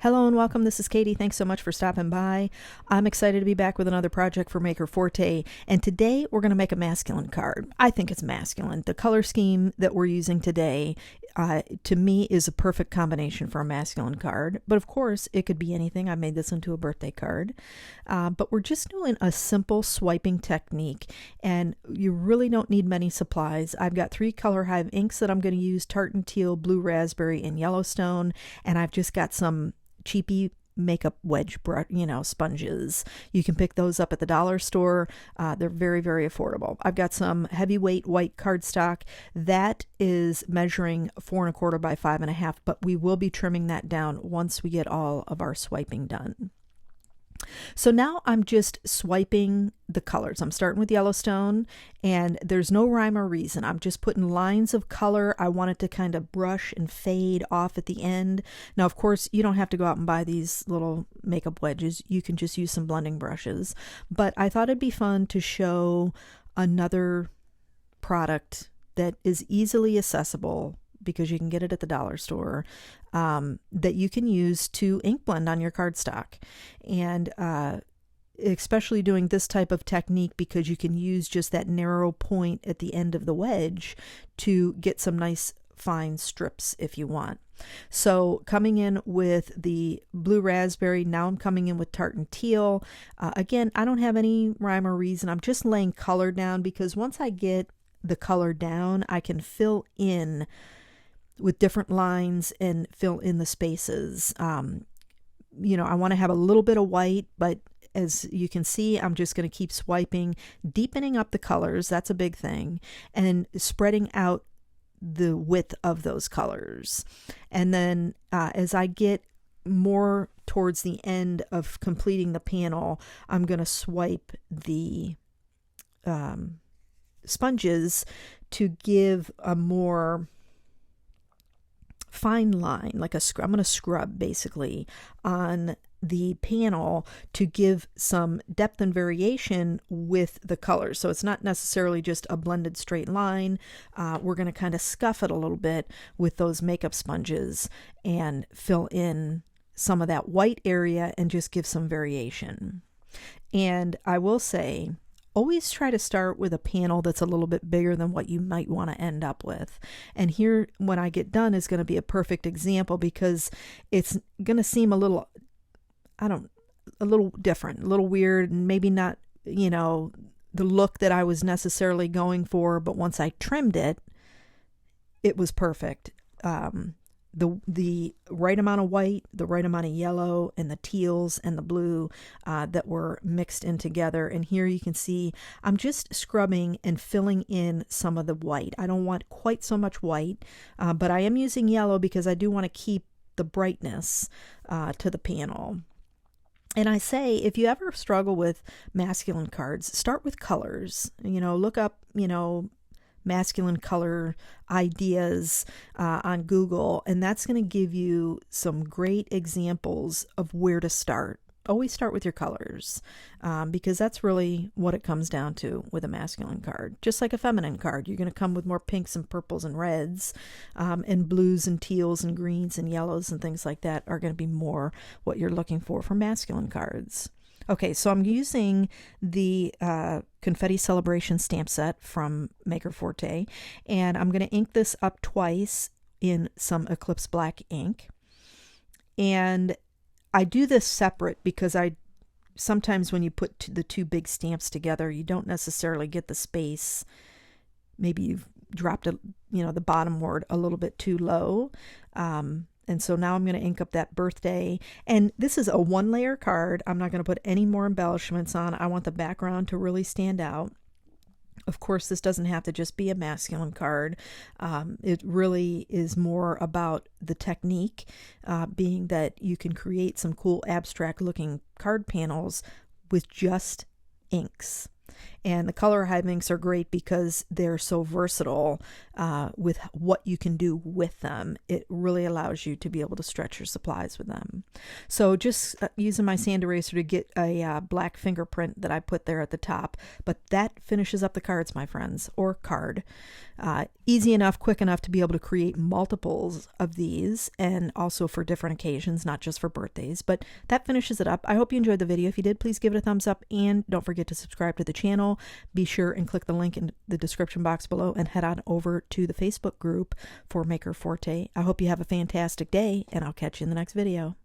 Hello and welcome. This is Katy. Thanks so much for stopping by. I'm excited to be back with another project for Maker Forte, and today we're going to make a masculine card. I think it's masculine. The color scheme that we're using today, to me, is a perfect combination for a masculine card, but of course it could be anything. I made this into a birthday card, but we're just doing a simple swiping technique, and you really don't need many supplies. I've got 3 Color Hive inks that I'm going to use: tartan teal, blue raspberry, and Yellowstone, and I've just got some cheapy makeup wedge brush, sponges. You can pick those up at the dollar store. They're very, very affordable. I've got some heavyweight white cardstock that is measuring 4 1/4 by 5 1/2, but we will be trimming that down once we get all of our swiping done. So now I'm just swiping the colors. I'm starting with Yellowstone, and there's no rhyme or reason. I'm just putting lines of color. I want it to kind of brush and fade off at the end. Now, of course, you don't have to go out and buy these little makeup wedges. You can just use some blending brushes. But I thought it'd be fun to show another product that is easily accessible, because you can get it at the dollar store, that you can use to ink blend on your cardstock. And especially doing this type of technique, because you can use just that narrow point at the end of the wedge to get some nice fine strips if you want. So coming in with the blue raspberry, now I'm coming in with tartan teal. Again, I don't have any rhyme or reason. I'm just laying color down, because once I get the color down, I can fill in with different lines and fill in the spaces. I want to have a little bit of white, but as you can see, I'm just going to keep swiping, deepening up the colors. That's a big thing, and spreading out the width of those colors. And then as I get more towards the end of completing the panel, I'm going to swipe the sponges to give a more fine line, like a scrub. I'm going to scrub basically on the panel to give some depth and variation with the colors. So it's not necessarily just a blended straight line. We're going to kind of scuff it a little bit with those makeup sponges and fill in some of that white area and just give some variation. And I will say, always try to start with a panel that's a little bit bigger than what you might want to end up with. And here, when I get done, is going to be a perfect example, because it's going to seem a little, a little different, a little weird, and maybe not, the look that I was necessarily going for. But once I trimmed it, it was perfect. The right amount of white, the right amount of yellow, and the teals and the blue that were mixed in together. And here you can see I'm just scrubbing and filling in some of the white. I don't want quite so much white, but I am using yellow because I do want to keep the brightness to the panel. And I say, if you ever struggle with masculine cards, start with colors. Look up, masculine color ideas on Google, and that's going to give you some great examples of where to start. Always start with your colors, because that's really what it comes down to with a masculine card. Just like a feminine card, you're going to come with more pinks and purples and reds, and blues and teals and greens and yellows and things like that are going to be more what you're looking for masculine cards. Okay, so I'm using the Confetti Celebration stamp set from Maker Forte, and I'm going to ink this up twice in some Eclipse Black ink. And I do this separate because sometimes when you put the 2 big stamps together, you don't necessarily get the space. Maybe you've dropped the bottom word a little bit too low. And so now I'm going to ink up that birthday. And this is a 1-layer card. I'm not going to put any more embellishments on. I want the background to really stand out. Of course, this doesn't have to just be a masculine card. It really is more about the technique, being that you can create some cool abstract looking card panels with just inks. And the Color Hive inks are great because they're so versatile with what you can do with them. It really allows you to be able to stretch your supplies with them. So just using my sand eraser to get a black fingerprint that I put there at the top, but that finishes up the cards, my friends, or card. Easy enough, quick enough to be able to create multiples of these, and also for different occasions, not just for birthdays, but that finishes it up. I hope you enjoyed the video. If you did, please give it a thumbs up, and don't forget to subscribe to the channel. Be sure and click the link in the description box below and head on over to the Facebook group for Maker Forte. I hope you have a fantastic day, and I'll catch you in the next video.